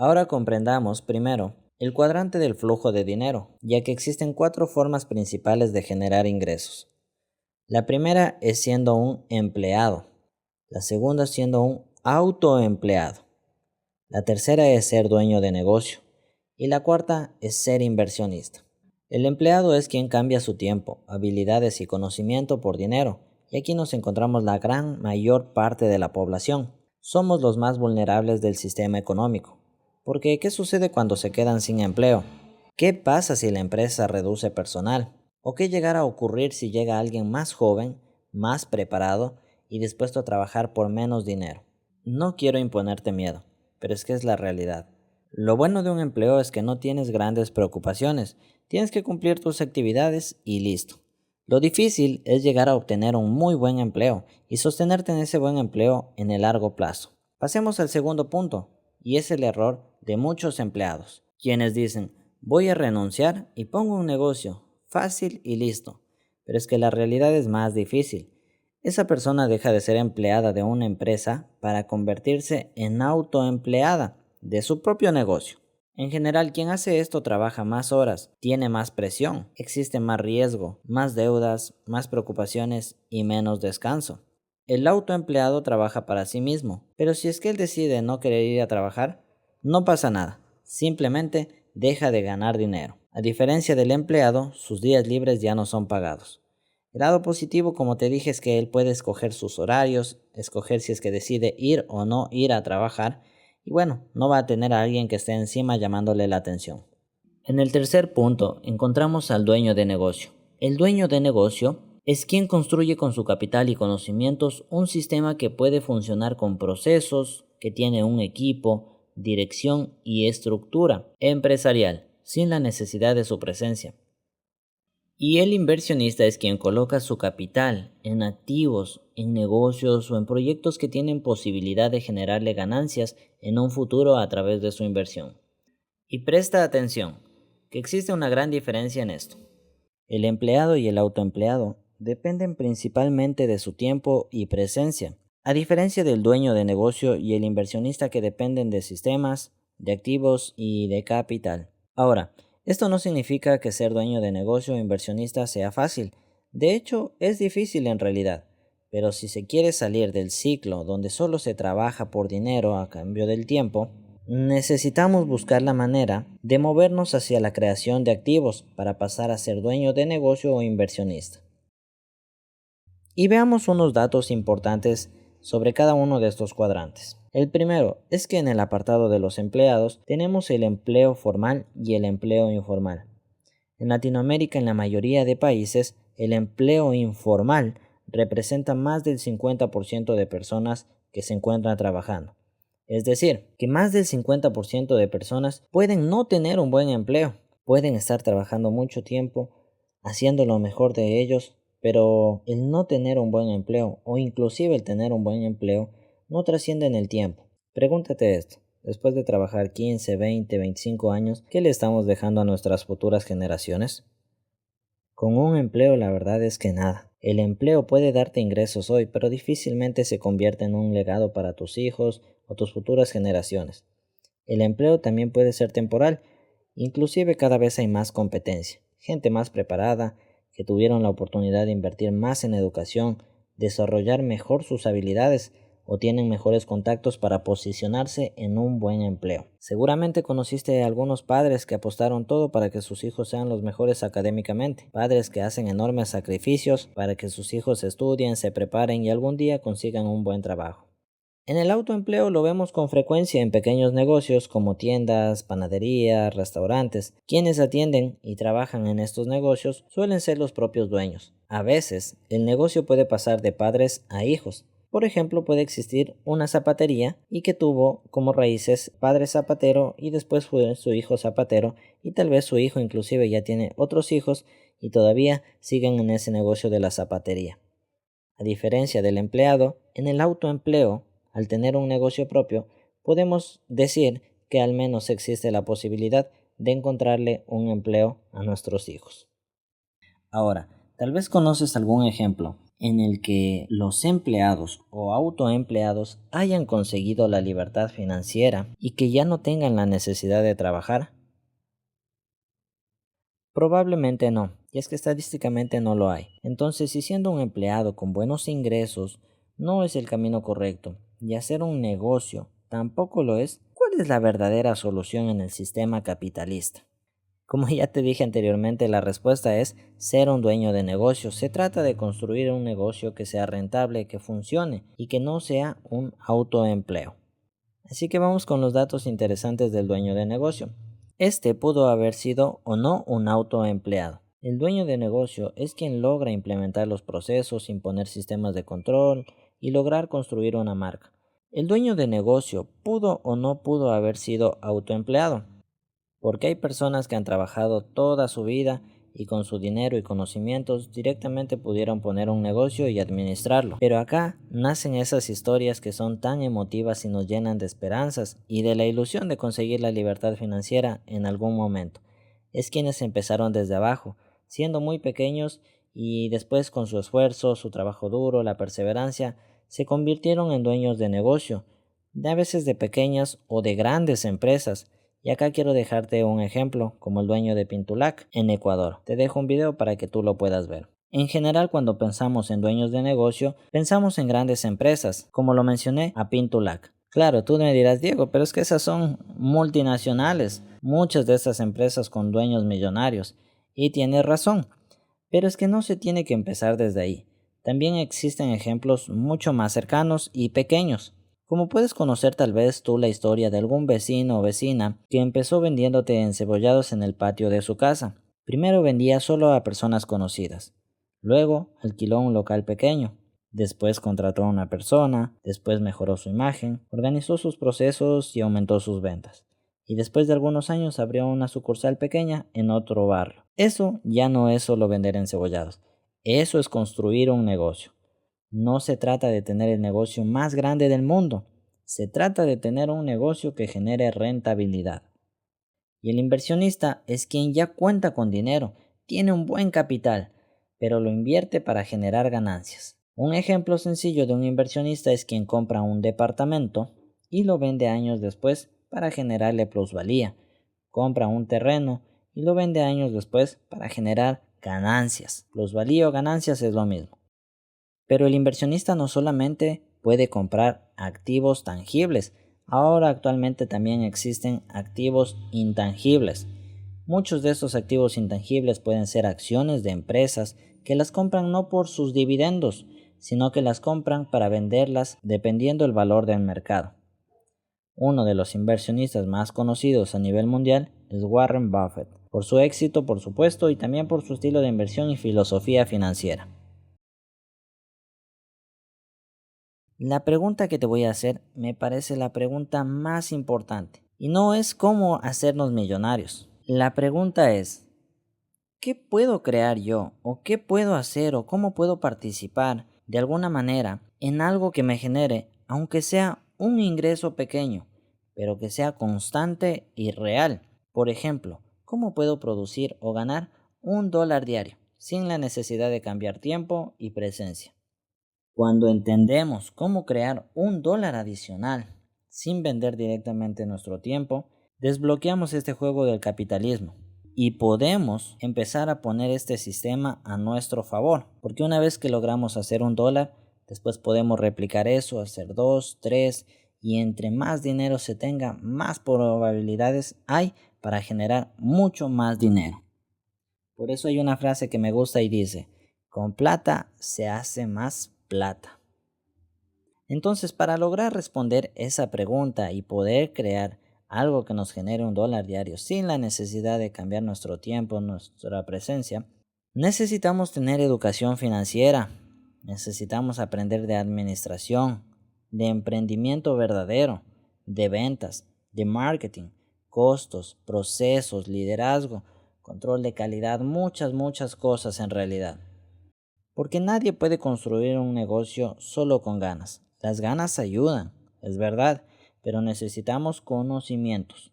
Ahora comprendamos primero el cuadrante del flujo de dinero, ya que existen 4 formas principales de generar ingresos. La primera es siendo un empleado, la segunda siendo un autoempleado, la tercera es ser dueño de negocio y la cuarta es ser inversionista. El empleado es quien cambia su tiempo, habilidades y conocimiento por dinero, y aquí nos encontramos la gran mayor parte de la población. Somos los más vulnerables del sistema económico. Porque, ¿qué sucede cuando se quedan sin empleo? ¿Qué pasa si la empresa reduce personal? ¿O qué llegará a ocurrir si llega alguien más joven, más preparado y dispuesto a trabajar por menos dinero? No quiero imponerte miedo, pero es que es la realidad. Lo bueno de un empleo es que no tienes grandes preocupaciones, tienes que cumplir tus actividades y listo. Lo difícil es llegar a obtener un muy buen empleo y sostenerte en ese buen empleo en el largo plazo. Pasemos al segundo punto, y es el error de muchos empleados, quienes dicen, voy a renunciar y pongo un negocio, fácil y listo. Pero es que la realidad es más difícil. Esa persona deja de ser empleada de una empresa para convertirse en autoempleada de su propio negocio. En general, quien hace esto trabaja más horas, tiene más presión, existe más riesgo, más deudas, más preocupaciones y menos descanso. El autoempleado trabaja para sí mismo, pero si es que él decide no querer ir a trabajar, no pasa nada, simplemente deja de ganar dinero. A diferencia del empleado, sus días libres ya no son pagados. El lado positivo, como te dije, es que él puede escoger sus horarios, escoger si es que decide ir o no ir a trabajar, y bueno, no va a tener a alguien que esté encima llamándole la atención. En el tercer punto encontramos al dueño de negocio. El dueño de negocio es quien construye con su capital y conocimientos un sistema que puede funcionar con procesos, que tiene un equipo, dirección y estructura empresarial, sin la necesidad de su presencia. Y el inversionista es quien coloca su capital en activos, en negocios o en proyectos que tienen posibilidad de generarle ganancias en un futuro a través de su inversión. Y presta atención, que existe una gran diferencia en esto. El empleado y el autoempleado dependen principalmente de su tiempo y presencia, a diferencia del dueño de negocio y el inversionista que dependen de sistemas, de activos y de capital. Ahora, esto no significa que ser dueño de negocio o inversionista sea fácil. De hecho, es difícil en realidad. Pero si se quiere salir del ciclo donde solo se trabaja por dinero a cambio del tiempo, necesitamos buscar la manera de movernos hacia la creación de activos para pasar a ser dueño de negocio o inversionista. Y veamos unos datos importantes sobre cada uno de estos cuadrantes. El primero es que en el apartado de los empleados tenemos el empleo formal y el empleo informal. En Latinoamérica, en la mayoría de países, el empleo informal representa más del 50% de personas que se encuentran trabajando. Es decir, que más del 50% de personas pueden no tener un buen empleo, pueden estar trabajando mucho tiempo, haciendo lo mejor de ellos, pero el no tener un buen empleo o inclusive el tener un buen empleo no trasciende en el tiempo. Pregúntate esto. Después de trabajar 15, 20, 25 años, ¿qué le estamos dejando a nuestras futuras generaciones? Con un empleo la verdad es que nada. El empleo puede darte ingresos hoy, pero difícilmente se convierte en un legado para tus hijos o tus futuras generaciones. El empleo también puede ser temporal, inclusive cada vez hay más competencia, gente más preparada, que tuvieron la oportunidad de invertir más en educación, desarrollar mejor sus habilidades o tienen mejores contactos para posicionarse en un buen empleo. Seguramente conociste a algunos padres que apostaron todo para que sus hijos sean los mejores académicamente, padres que hacen enormes sacrificios para que sus hijos estudien, se preparen y algún día consigan un buen trabajo. En el autoempleo lo vemos con frecuencia en pequeños negocios como tiendas, panaderías, restaurantes. Quienes atienden y trabajan en estos negocios suelen ser los propios dueños. A veces, el negocio puede pasar de padres a hijos. Por ejemplo, puede existir una zapatería y que tuvo como raíces padre zapatero y después fue su hijo zapatero y tal vez su hijo inclusive ya tiene otros hijos y todavía siguen en ese negocio de la zapatería. A diferencia del empleado, en el autoempleo, al tener un negocio propio, podemos decir que al menos existe la posibilidad de encontrarle un empleo a nuestros hijos. Ahora, tal vez conoces algún ejemplo en el que los empleados o autoempleados hayan conseguido la libertad financiera y que ya no tengan la necesidad de trabajar? Probablemente no, y es que estadísticamente no lo hay. Entonces, si siendo un empleado con buenos ingresos no es el camino correcto, y hacer un negocio tampoco lo es, ¿cuál es la verdadera solución en el sistema capitalista? Como ya te dije anteriormente, la respuesta es ser un dueño de negocio. Se trata de construir un negocio que sea rentable, que funcione y que no sea un autoempleo. Así que vamos con los datos interesantes del dueño de negocio. Este pudo haber sido o no un autoempleado. El dueño de negocio es quien logra implementar los procesos, imponer sistemas de control y lograr construir una marca. El dueño de negocio pudo o no pudo haber sido autoempleado, porque hay personas que han trabajado toda su vida y con su dinero y conocimientos directamente pudieron poner un negocio y administrarlo. Pero acá nacen esas historias que son tan emotivas y nos llenan de esperanzas y de la ilusión de conseguir la libertad financiera en algún momento. Es quienes empezaron desde abajo, siendo muy pequeños y después con su esfuerzo, su trabajo duro, la perseverancia, se convirtieron en dueños de negocio, de a veces de pequeñas o de grandes empresas. Y acá quiero dejarte un ejemplo, como el dueño de Pintulac en Ecuador. Te dejo un video para que tú lo puedas ver. En general, cuando pensamos en dueños de negocio, pensamos en grandes empresas, como lo mencioné a Pintulac. Claro, tú me dirás, Diego, pero es que esas son multinacionales, muchas de esas empresas con dueños millonarios. Y tienes razón, pero es que no se tiene que empezar desde ahí. También existen ejemplos mucho más cercanos y pequeños. Como puedes conocer tal vez tú la historia de algún vecino o vecina que empezó vendiéndote encebollados en el patio de su casa. Primero vendía solo a personas conocidas. Luego alquiló un local pequeño. Después contrató a una persona, después mejoró su imagen, organizó sus procesos y aumentó sus ventas. Y después de algunos años abrió una sucursal pequeña en otro barrio. Eso ya no es solo vender encebollados. Eso es construir un negocio. No se trata de tener el negocio más grande del mundo, se trata de tener un negocio que genere rentabilidad. Y el inversionista es quien ya cuenta con dinero, tiene un buen capital, pero lo invierte para generar ganancias. Un ejemplo sencillo de un inversionista es quien compra un departamento y lo vende años después para generarle plusvalía. Compra un terreno y lo vende años después para generar ganancias. Plusvalía o ganancias es lo mismo. Pero el inversionista no solamente puede comprar activos tangibles, ahora actualmente también existen activos intangibles. Muchos de estos activos intangibles pueden ser acciones de empresas que las compran no por sus dividendos, sino que las compran para venderlas dependiendo el valor del mercado. Uno de los inversionistas más conocidos a nivel mundial es Warren Buffett, por su éxito por supuesto y también por su estilo de inversión y filosofía financiera. La pregunta que te voy a hacer me parece la pregunta más importante. Y no es cómo hacernos millonarios. La pregunta es, ¿qué puedo crear yo? ¿O qué puedo hacer? ¿O cómo puedo participar de alguna manera en algo que me genere, aunque sea un ingreso pequeño, pero que sea constante y real? Por ejemplo, ¿cómo puedo producir o ganar $1 diario sin la necesidad de cambiar tiempo y presencia? Cuando entendemos cómo crear $1 adicional sin vender directamente nuestro tiempo, desbloqueamos este juego del capitalismo y podemos empezar a poner este sistema a nuestro favor, porque una vez que logramos hacer $1, después podemos replicar eso, hacer 2, 3 y entre más dinero se tenga, más probabilidades hay para generar mucho más dinero. Por eso hay una frase que me gusta y dice, con plata se hace más plata. Entonces, para lograr responder esa pregunta y poder crear algo que nos genere $1 diario sin la necesidad de cambiar nuestro tiempo, nuestra presencia, necesitamos tener educación financiera, necesitamos aprender de administración, de emprendimiento verdadero, de ventas, de marketing, costos, procesos, liderazgo, control de calidad, muchas cosas en realidad. Porque nadie puede construir un negocio solo con ganas. Las ganas ayudan, es verdad, pero necesitamos conocimientos.